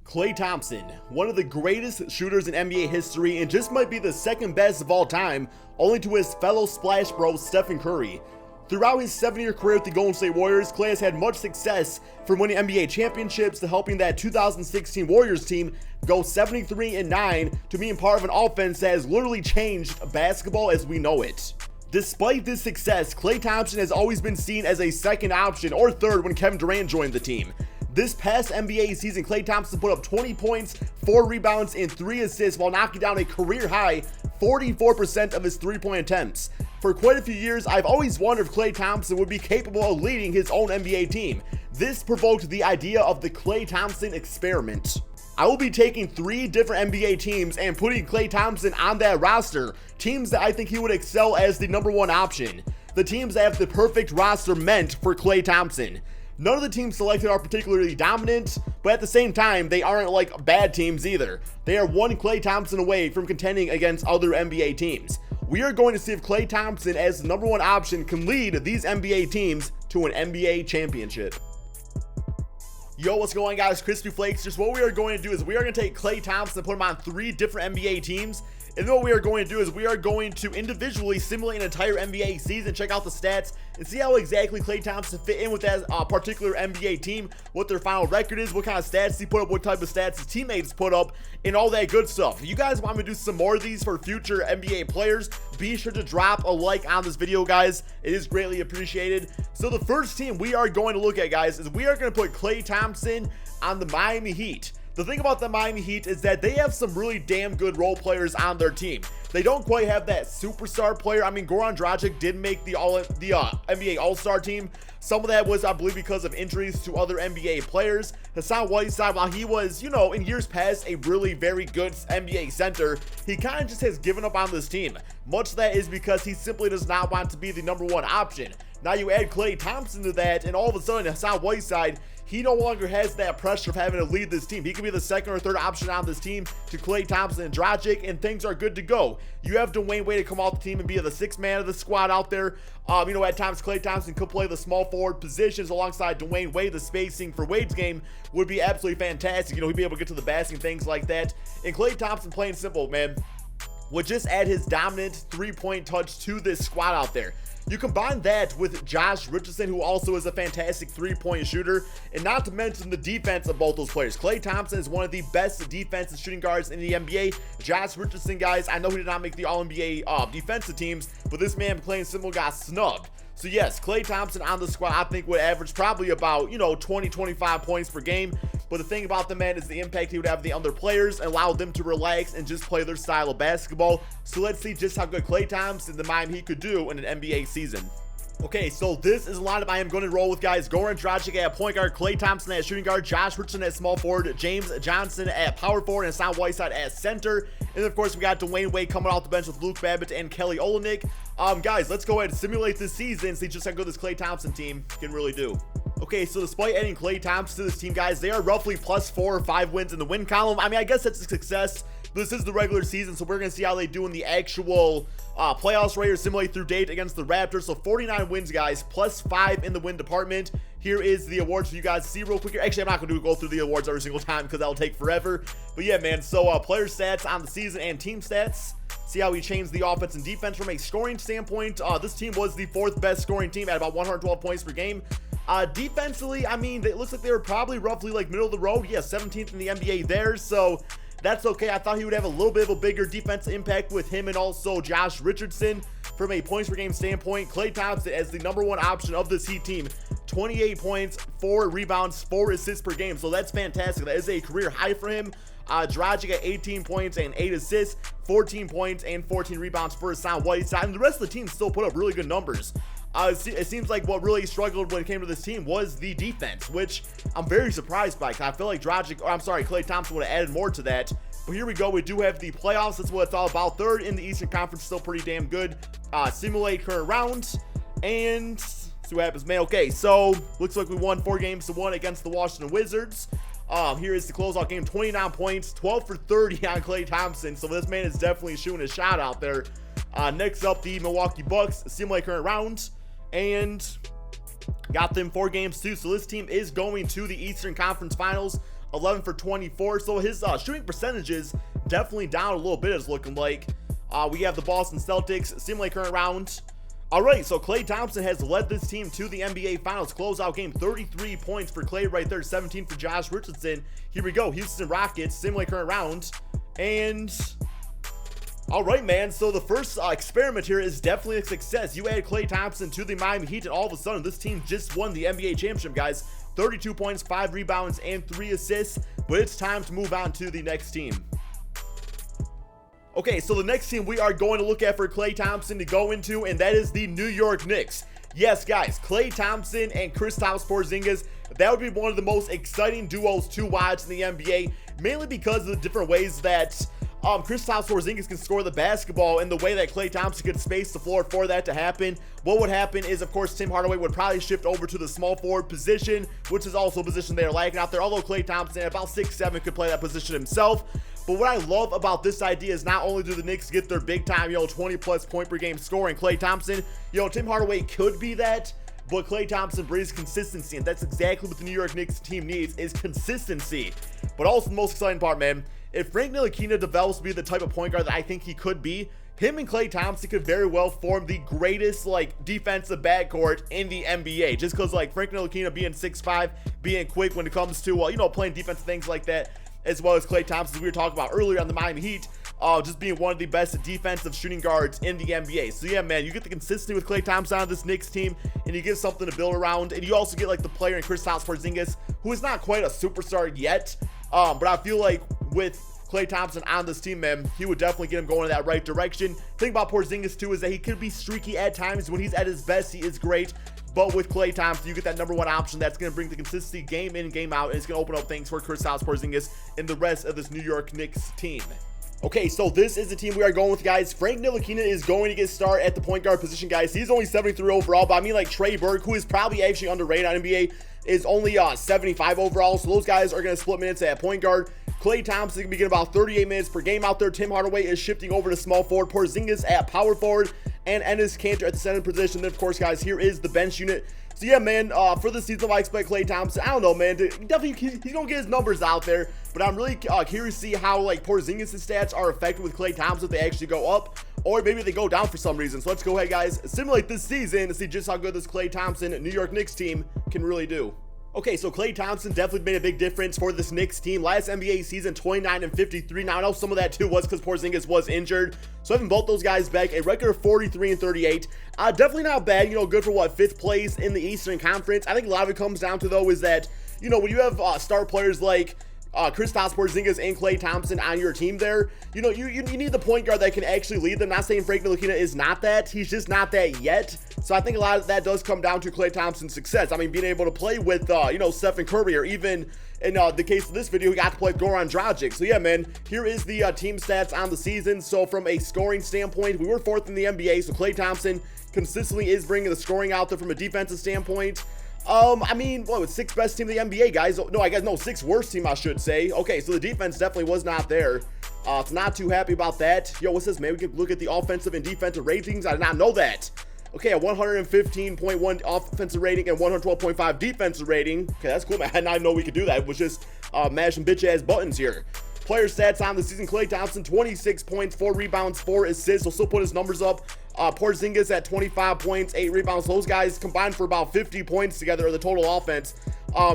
Klay Thompson, one of the greatest shooters in NBA history and just might be the second best of all time, only to his fellow Splash Bro Stephen Curry. Throughout his 7-year career with the Golden State Warriors, Klay has had much success from winning NBA championships to helping that 2016 Warriors team go 73-9 to being part of an offense that has literally changed basketball as we know it. Despite this success, Klay Thompson has always been seen as a second option or third when Kevin Durant joined the team. This past NBA season, Klay Thompson put up 20 points, 4 rebounds, and 3 assists while knocking down a career-high 44% of his three-point attempts. For quite a few years, I've always wondered if Klay Thompson would be capable of leading his own NBA team. This provoked the idea of the Klay Thompson experiment. I will be taking 3 different NBA teams and putting Klay Thompson on that roster, teams that I think he would excel as the number 1 option. The teams that have the perfect roster meant for Klay Thompson. None of the teams selected are particularly dominant, but at the same time, they aren't like bad teams either. They are one Klay Thompson away from contending against other NBA teams. We are going to see if Klay Thompson as the number 1 option can lead these NBA teams to an NBA championship. Yo, what's going on, guys? Crispy Flakes. Just what we are going to do is we are going to take Klay Thompson and put him on 3 different NBA teams. And then what we are going to do is we are going to individually simulate an entire NBA season, check out the stats, and see how exactly Klay Thompson fit in with that particular NBA team, what their final record is, what kind of stats he put up, what type of stats his teammates put up, and all that good stuff. If you guys want me to do some more of these for future NBA players, be sure to drop a like on this video, guys. It is greatly appreciated. So the first team we are going to look at, guys, is we are going to put Klay Thompson on the Miami Heat. The thing about the Miami Heat is that they have some really damn good role players on their team. They don't quite have that superstar player. I mean, Goran Dragic did make the NBA All-Star team. Some of that was, I believe, because of injuries to other NBA players. Hassan Whiteside, while he was, in years past, a really very good NBA center, he kind of just has given up on this team. Much of that is because he simply does not want to be the number 1 option. Now you add Klay Thompson to that, and all of a sudden, Hassan Whiteside, he no longer has that pressure of having to lead this team. He can be the second or third option on this team to Klay Thompson and Dragic, and things are good to go. You have Dwayne Wade to come off the team and be the 6th man of the squad out there. At times Klay Thompson could play the small forward positions alongside Dwayne Wade. The spacing for Wade's game would be absolutely fantastic. He'd be able to get to the basket and things like that. And Klay Thompson, plain simple, man, would just add his dominant 3-point touch to this squad out there. You combine that with Josh Richardson, who also is a fantastic 3-point shooter, and not to mention the defense of both those players. Klay Thompson is one of the best defensive shooting guards in the NBA. Josh Richardson, guys, I know he did not make the All-NBA defensive teams, but this man, plain simple, got snubbed. So yes, Klay Thompson on the squad, I think, would average probably about, 20-25 points per game. But the thing about the man is the impact he would have on the other players and allow them to relax and just play their style of basketball. So let's see just how good Klay Thompson, the Miami Heat, could do in an NBA season. Okay, so this is a lineup I am going to roll with, guys. Goran Dragic at point guard, Klay Thompson at shooting guard, Josh Richardson at small forward, James Johnson at power forward, and Hassan Whiteside at center. And of course, we got Dwayne Wade coming off the bench with Luke Babbitt and Kelly Olynyk. Guys, let's go ahead and simulate this season, see just how good this Klay Thompson team can really do. Okay, so despite adding Klay Thompson to this team, guys, they are roughly +4 or 5 wins in the win column. I mean, I guess that's a success. This is the regular season, so we're going to see how they do in the actual playoffs right here, simulate through date against the Raptors. So 49 wins, guys, +5 in the win department. Here is the awards for you guys to see real quick here. Actually, I'm not going to go through the awards every single time because that'll take forever. But yeah, man, so player stats on the season and team stats. See how we changed the offense and defense from a scoring standpoint. This team was the 4th best scoring team at about 112 points per game. Defensively, I mean, it looks like they were probably roughly like middle of the road. Yeah, 17th in the NBA there, so that's okay. I thought he would have a little bit of a bigger defensive impact with him and also Josh Richardson. From a points per game standpoint, Klay Thompson as the number 1 option of this Heat team, 28 points, 4 rebounds, 4 assists per game. So that's fantastic. That is a career high for him. Dragic at 18 points and 8 assists, 14 points and 14 rebounds for Hassan Whiteside. And the rest of the team still put up really good numbers. It seems like what really struggled when it came to this team was the defense, which I'm very surprised by, because I feel like Klay Thompson would have added more to that. But here we go. We do have the playoffs. That's what it's all about. 3rd in the Eastern Conference, still pretty damn good. Simulate current rounds and see what happens, man. Okay, so looks like we won 4-1 against the Washington Wizards. Here is the closeout game. 29 points, 12 for 30 on Klay Thompson. So this man is definitely shooting a shot out there. Next up, the Milwaukee Bucks, simulate current rounds, and got them 4 games too. So this team is going to the Eastern Conference Finals. 11 for 24. So his shooting percentages definitely down a little bit, it's looking like. We have the Boston Celtics, seemingly current round. Alright, so Klay Thompson has led this team to the NBA Finals closeout game. 33 points for Klay right there, 17 for Josh Richardson. Here we go, Houston Rockets, seemingly current round. And alright, man, so the first experiment here is definitely a success. You add Klay Thompson to the Miami Heat, and all of a sudden, this team just won the NBA championship, guys. 32 points, 5 rebounds, and 3 assists. But it's time to move on to the next team. Okay, so the next team we are going to look at for Klay Thompson to go into, and that is the New York Knicks. Yes, guys, Klay Thompson and Kristaps Porzingis, that would be one of the most exciting duos to watch in the NBA, mainly because of the different ways that Kristaps Porzingis can score the basketball and the way that Klay Thompson could space the floor for that to happen. What would happen is, of course, Tim Hardaway would probably shift over to the small forward position, which is also a position they are lacking out there, although Klay Thompson, at about 6'7", could play that position himself. But what I love about this idea is not only do the Knicks get their big time, 20-plus point per game scoring Klay Thompson, Tim Hardaway could be that, but Klay Thompson brings consistency, and that's exactly what the New York Knicks team needs, is consistency. But also the most exciting part, man, if Frank Ntilikina develops to be the type of point guard that I think he could be, him and Klay Thompson could very well form the greatest, defensive backcourt in the NBA. Just because, Frank Ntilikina being 6'5", being quick when it comes to, playing defensive things like that, as well as Klay Thompson, as we were talking about earlier on the Miami Heat, just being one of the best defensive shooting guards in the NBA. So yeah, man, you get the consistency with Klay Thompson on this Knicks team, and you give something to build around, and you also get the player in Kristaps Porzingis, who is not quite a superstar yet, but I feel like with Klay Thompson on this team, man, he would definitely get him going in that right direction. The thing about Porzingis too is that he could be streaky at times. When he's at his best, he is great. But with Klay Thompson, you get that number one option that's going to bring the consistency game in and game out, and it's going to open up things for Kristaps Porzingis and the rest of this New York Knicks team. Okay, so this is the team we are going with, guys. Frank Ntilikina is going to get started at the point guard position, guys. He's only 73 overall, but I mean, Trey Burke, who is probably actually underrated on NBA, is only 75 overall. So those guys are going to split minutes at point guard. Klay Thompson can be getting about 38 minutes per game out there. Tim Hardaway is shifting over to small forward. Porzingis at power forward, and Enes Kanter at the center position. Then, of course, guys, here is the bench unit. So yeah, man, for the season, I expect Klay Thompson, I don't know, man, definitely he's gonna get his numbers out there, but I'm really curious to see how Porzingis' stats are affected with Klay Thompson if they actually go up, or maybe they go down for some reason. So let's go ahead, guys, simulate this season to see just how good this Klay Thompson New York Knicks team can really do. Okay, so Klay Thompson definitely made a big difference for this Knicks team. Last NBA season, 29-53. Now, I know some of that, too, was because Porzingis was injured. So having both those guys back, a record of 43-38. Definitely not bad, good for, 5th place in the Eastern Conference. I think a lot of it comes down to, though, is that, when you have star players like Kristaps Porzingis and Klay Thompson on your team there, you need the point guard that can actually lead them. Not saying Frank Ntilikina is not that. He's just not that yet. So I think a lot of that does come down to Klay Thompson's success. I mean, being able to play with, Stephen Curry, or even in the case of this video, he got to play with Goran Dragic. So yeah, man, here is the team stats on the season. So from a scoring standpoint, we were 4th in the NBA. So Klay Thompson consistently is bringing the scoring out there from a defensive standpoint. I mean, what was 6th best team in the NBA, guys? No, I guess, no, 6th worst team, I should say. Okay, so the defense definitely was not there. It's not too happy about that. Yo, what's this, man? We can look at the offensive and defensive ratings. I did not know that. Okay, a 115.1 offensive rating and 112.5 defensive rating. Okay, that's cool, man. I did not know we could do that. It was just mashing bitch-ass buttons here. Player stats on the season: Klay Thompson, 26 points, 4 rebounds, 4 assists. He'll still put his numbers up. Porzingis at 25 points, 8 rebounds. Those guys combined for about 50 points together of the total offense.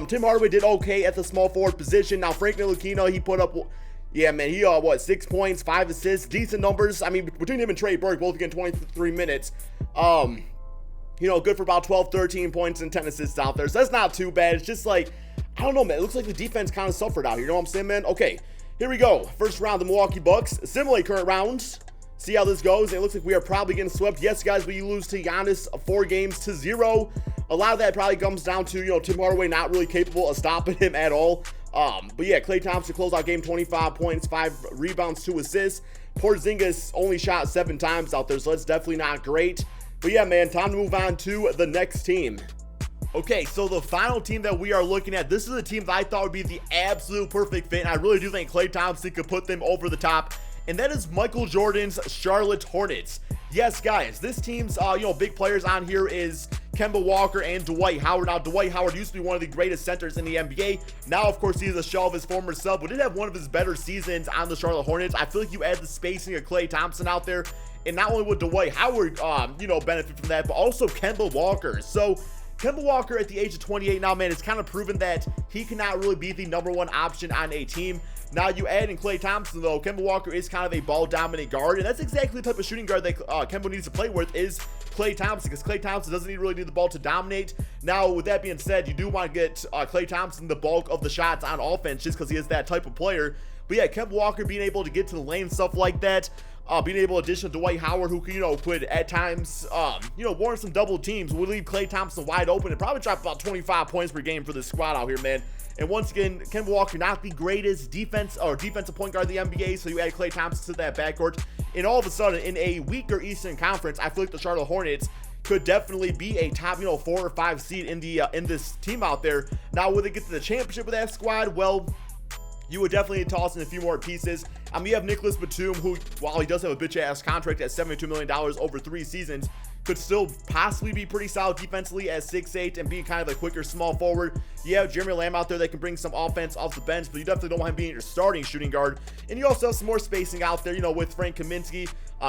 Tim Hardaway did okay at the small forward position. Now, Frank Ntilikina, he put up, yeah, man, he, 6 points, 5 assists, decent numbers. I mean, between him and Trey Burke, both getting 23 minutes. Good for about 12, 13 points and 10 assists out there. So that's not too bad. It's just I don't know, man. It looks like the defense kind of suffered out here. You know what I'm saying, man? Okay, here we go. First round, the Milwaukee Bucks. Simulate current rounds. See how this goes. It looks like we are probably getting swept. Yes, guys, we lose to Giannis 4-0. A lot of that probably comes down to, Tim Hardaway not really capable of stopping him at all. But yeah, Klay Thompson closed out game 25 points, 5 rebounds, 2 assists. Porzingis only shot 7 times out there, so that's definitely not great. But yeah, man, time to move on to the next team. Okay, so the final team that we are looking at, this is a team that I thought would be the absolute perfect fit, and I really do think Klay Thompson could put them over the top, and that is Michael Jordan's Charlotte Hornets. Yes, guys, this team's, big players on here is Kemba Walker and Dwight Howard. Now, Dwight Howard used to be one of the greatest centers in the NBA. Now, of course, he is a shell of his former self, but did have one of his better seasons on the Charlotte Hornets. I feel like you add the spacing of Klay Thompson out there, and not only would Dwight Howard, benefit from that, but also Kemba Walker. So, Kemba Walker at the age of 28 now, man, it's kind of proven that he cannot really be the #1 option on a team. Now you add in Klay Thompson, though. Kemba Walker is kind of a ball-dominant guard, and that's exactly the type of shooting guard that Kemba needs to play with is Klay Thompson, because Klay Thompson doesn't really need the ball to dominate. Now, with that being said, you do want to get Klay Thompson the bulk of the shots on offense just because he is that type of player. But yeah, Kemba Walker being able to get to the lane, stuff like that, being able to addition to Dwight Howard, who could at times, warrant some double teams, would leave Klay Thompson wide open and probably drop about 25 points per game for this squad out here, man. And once again, Kemba Walker not the greatest defensive point guard in the NBA, so you add Klay Thompson to that backcourt, and all of a sudden, in a weaker Eastern Conference, I feel like the Charlotte Hornets could definitely be a top, 4 or 5 seed in this team out there. Now, will they get to the championship with that squad? Well, you would definitely toss in a few more pieces. You have Nicholas Batum, who, while he does have a bitch-ass contract at $72 million over 3 seasons, could still possibly be pretty solid defensively at 6'8" and being kind of a quicker small forward. You have Jeremy Lamb out there that can bring some offense off the bench, but you definitely don't want him being your starting shooting guard. And you also have some more spacing out there, with Frank Kaminsky.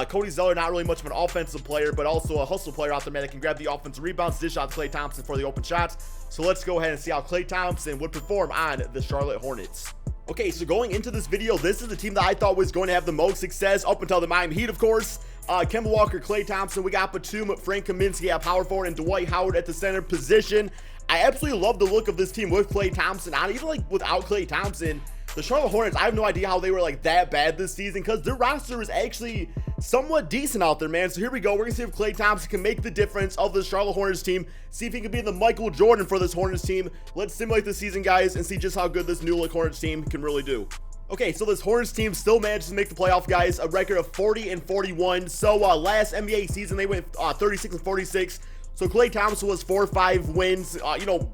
Cody Zeller, not really much of an offensive player, but also a hustle player out there, man, that can grab the offensive rebounds, dish out Klay Thompson for the open shots. So let's go ahead and see how Klay Thompson would perform on the Charlotte Hornets. Okay, so going into this video, this is the team that I thought was going to have the most success up until the Miami Heat, of course. Kemba Walker, Klay Thompson, we got Batum, Frank Kaminsky at power forward, and Dwight Howard at the center position. I absolutely love the look of this team with Klay Thompson on. Even without Klay Thompson, the Charlotte Hornets, I have no idea how they were that bad this season, because their roster is actually somewhat decent out there, man. So here we go. We're gonna see if Klay Thompson can make the difference of the Charlotte Hornets team, see if he can be the Michael Jordan for this Hornets team. Let's simulate the season, guys, and see just how good this new look Hornets team can really do. Okay, so this Hornets team still managed to make the playoff, guys, a record of 40-41. So last NBA season they went 36-46. So Klay Thompson was 4-5 wins,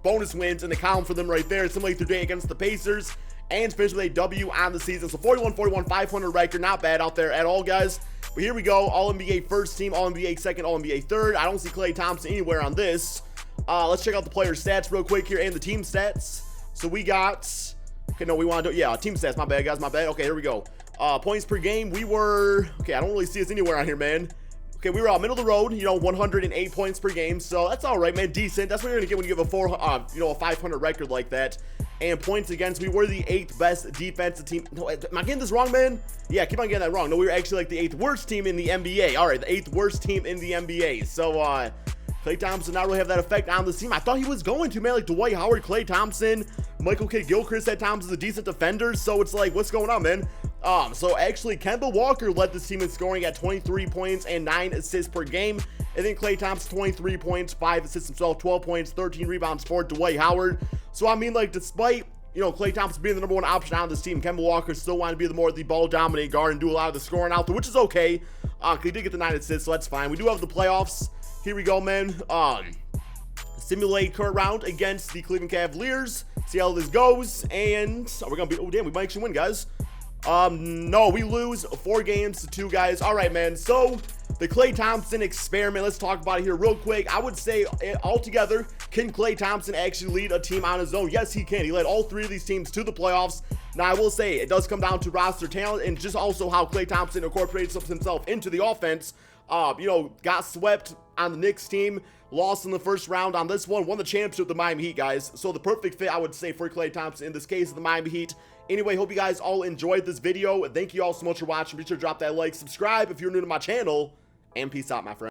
bonus wins in the column for them right there. Similarly today against the Pacers, and finished with a W on the season. So 41-41, 500 record, not bad out there at all, guys. But here we go, All-NBA first team, All-NBA second, All-NBA third. I don't see Klay Thompson anywhere on this. Let's check out the player stats real quick here and the team stats. So we got, okay, no, we want to do, yeah, team stats, my bad, guys, my bad. Okay, here we go. Points per game, we were, okay, I don't really see us anywhere on here, man. Okay, we were middle of the road, 108 points per game, so that's all right, man, decent. That's what you're gonna get when you have a 500 record like that. And points against, we were the 8th best defensive team. No, am I getting this wrong, man? Yeah, keep on getting that wrong. No, we were actually the 8th worst team in the NBA. All right, the 8th worst team in the NBA. So, Klay Thompson not really have that effect on the team. I thought he was going to, man, Dwight Howard, Klay Thompson, Michael Kidd-Gilchrist at times is a decent defender. So it's what's going on, man? So actually, Kemba Walker led this team in scoring at 23 points and 9 assists per game. And then Klay Thompson, 23 points, 5 assists himself, 12 points, 13 rebounds for Dwight Howard. So, despite, Klay Thompson being the #1 option on this team, Kemba Walker still wanted to be the ball-dominant guard and do a lot of the scoring out there, which is okay. He did get the 9 assists, so that's fine. We do have the playoffs. Here we go, man. Simulate current round against the Cleveland Cavaliers. See how this goes. And we're going to be, oh, damn, we might actually win, guys. No, we lose 4-2, guys. All right, man. So the Klay Thompson experiment, let's talk about it here real quick. I would say altogether, can Klay Thompson actually lead a team on his own? Yes, he can. He led all 3 of these teams to the playoffs. Now, I will say it does come down to roster talent and just also how Klay Thompson incorporates himself into the offense. Got swept on the Knicks team, lost in the first round on this one, won the championship with the Miami Heat, guys. So the perfect fit, I would say, for Klay Thompson in this case of the Miami Heat. Anyway, hope you guys all enjoyed this video. Thank you all so much for watching. Be sure to drop that like, subscribe if you're new to my channel, and peace out, my friend.